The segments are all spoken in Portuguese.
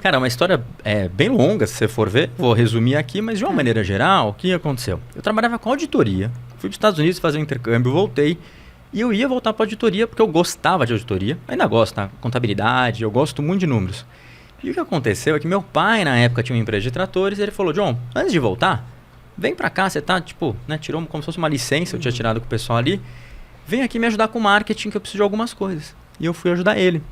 Cara, uma história bem longa, se você for ver. Vou resumir aqui, mas de uma maneira geral, o que aconteceu? Eu trabalhava com auditoria, fui para os Estados Unidos fazer um intercâmbio, voltei. E eu ia voltar para auditoria porque eu gostava de auditoria. Ainda gosto, tá? Contabilidade, eu gosto muito de números. E o que aconteceu é que meu pai, na época, tinha uma empresa de tratores e ele falou, John, antes de voltar, vem pra cá, você tá, tipo, né, tirou como se fosse uma licença, eu tinha tirado com o pessoal ali. Vem aqui me ajudar com marketing que eu preciso de algumas coisas. E eu fui ajudar ele.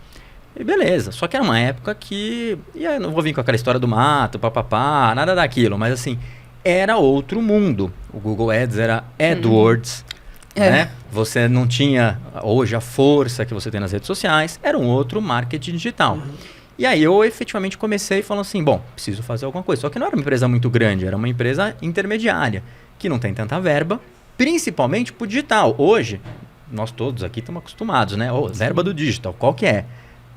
E beleza, só que era uma época que... E eu não vou vir com aquela história do mato, papapá, nada daquilo. Mas assim, era outro mundo. O Google Ads era AdWords, né? Você não tinha hoje a força que você tem nas redes sociais. Era um outro marketing digital. E aí eu efetivamente comecei falando assim, bom, preciso fazer alguma coisa. Só que não era uma empresa muito grande, era uma empresa intermediária, que não tem tanta verba, principalmente pro digital. Hoje, nós todos aqui estamos acostumados, né? Verba do digital, qual que é?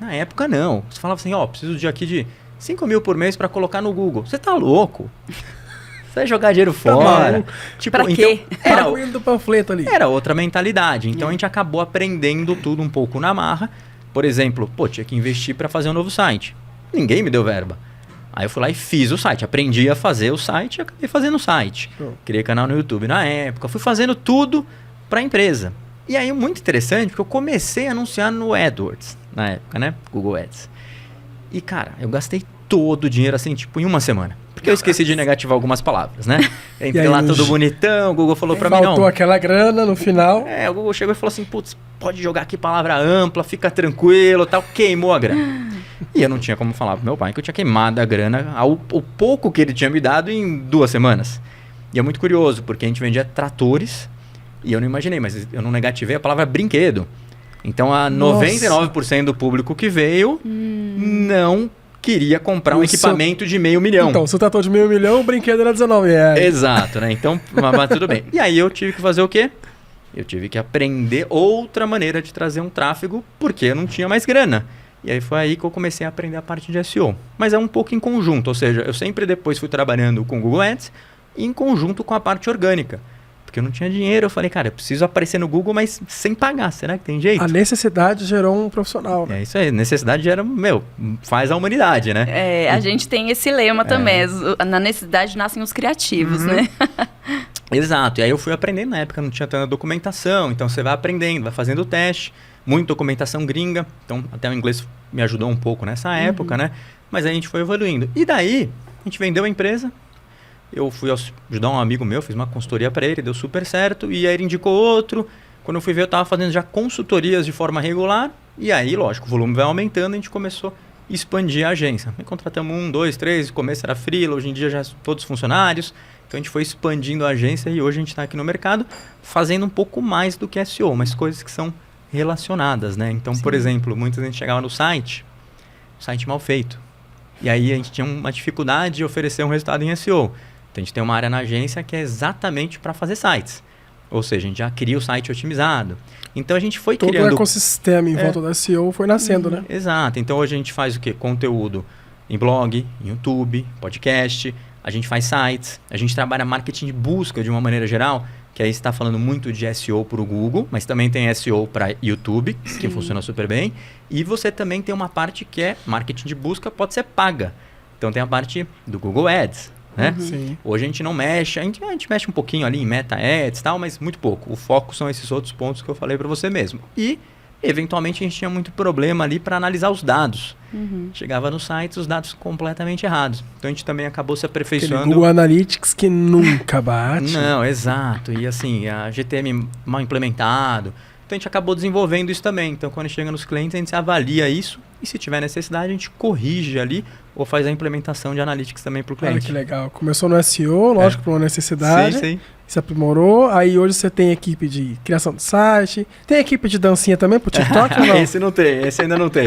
Na época, não. Você falava assim, preciso de aqui de 5 mil por mês para colocar no Google. Você tá louco? Você vai jogar dinheiro fora. Tipo, pra quê? Era o do panfleto ali. Era outra mentalidade. Então, a gente acabou aprendendo tudo um pouco na marra. Por exemplo, tinha que investir para fazer um novo site. Ninguém me deu verba. Aí eu fui lá e fiz o site. Aprendi a fazer o site e acabei fazendo o site. Criei canal no YouTube na época. Fui fazendo tudo para a empresa. E aí, muito interessante, porque eu comecei a anunciar no AdWords, na época, né? Google Ads. E, cara, eu gastei todo o dinheiro, assim, tipo, em uma semana. Porque eu esqueci de negativar algumas palavras, né? Entrei lá todo bonitão, o Google falou pra mim, não... Faltou aquela grana no final. O Google chegou e falou assim, putz, pode jogar aqui palavra ampla, fica tranquilo, tal. Queimou a grana. E eu não tinha como falar pro meu pai que eu tinha queimado a grana, o pouco que ele tinha me dado em 2 semanas. E é muito curioso, porque a gente vendia tratores... E eu não imaginei, mas eu não negativei a palavra brinquedo. Então, 99% do público que veio não queria comprar um equipamento de $500 mil. Então, se o trator de $500 mil, o brinquedo era R$19. Exato, né? Então, mas tudo bem. E aí eu tive que fazer o quê? Eu tive que aprender outra maneira de trazer um tráfego, porque eu não tinha mais grana. E aí foi aí que eu comecei a aprender a parte de SEO. Mas é um pouco em conjunto, ou seja, eu sempre depois fui trabalhando com Google Ads em conjunto com a parte orgânica. Porque eu não tinha dinheiro, eu falei, cara, eu preciso aparecer no Google, mas sem pagar, será que tem jeito? A necessidade gerou um profissional, né? É isso aí, necessidade gera, faz a humanidade, né? A gente tem esse lema também, na necessidade nascem os criativos, né? Exato, e aí eu fui aprendendo, na época não tinha tanta documentação, então você vai aprendendo, vai fazendo o teste, muita documentação gringa, então até o inglês me ajudou um pouco nessa época, né? Mas aí a gente foi evoluindo. E daí, a gente vendeu a empresa. Eu fui ajudar um amigo meu, fiz uma consultoria para ele, deu super certo. E aí ele indicou outro. Quando eu fui ver, eu estava fazendo já consultorias de forma regular. E aí, lógico, o volume vai aumentando, a gente começou a expandir a agência. Aí contratamos 1, 2, 3, no começo era freela, hoje em dia já todos funcionários. Então a gente foi expandindo a agência e hoje a gente está aqui no mercado fazendo um pouco mais do que SEO, mas coisas que são relacionadas, né? Então, por exemplo, muita gente chegava no site mal feito. E aí a gente tinha uma dificuldade de oferecer um resultado em SEO. Então, a gente tem uma área na agência que é exatamente para fazer sites. Ou seja, a gente já cria o site otimizado. Então, a gente foi criando... Todo o ecossistema em volta da SEO foi nascendo, né? Exato. Então, hoje a gente faz o quê? Conteúdo em blog, em YouTube, podcast. A gente faz sites. A gente trabalha marketing de busca de uma maneira geral. Que aí está falando muito de SEO para o Google. Mas também tem SEO para YouTube, que funciona super bem. E você também tem uma parte que é marketing de busca, pode ser paga. Então, tem a parte do Google Ads. Né? Hoje a gente não mexe, a gente mexe um pouquinho ali em Meta Ads e tal, mas muito pouco. O foco são esses outros pontos que eu falei para você mesmo. E, eventualmente, a gente tinha muito problema ali para analisar os dados. Chegava no site, os dados completamente errados. Então, a gente também acabou se aperfeiçoando. Aquele Google Analytics que nunca bate. Não, exato. E assim, a GTM mal implementado. Então, a gente acabou desenvolvendo isso também. Então, quando chega nos clientes, a gente avalia isso. E se tiver necessidade, a gente corrige ali ou faz a implementação de Analytics também para o cliente. Olha que legal. Começou no SEO, lógico, por uma necessidade. Sim. Se aprimorou. Aí hoje você tem equipe de criação de site. Tem equipe de dancinha também pro TikTok ou não? Esse não tem, esse ainda não tem.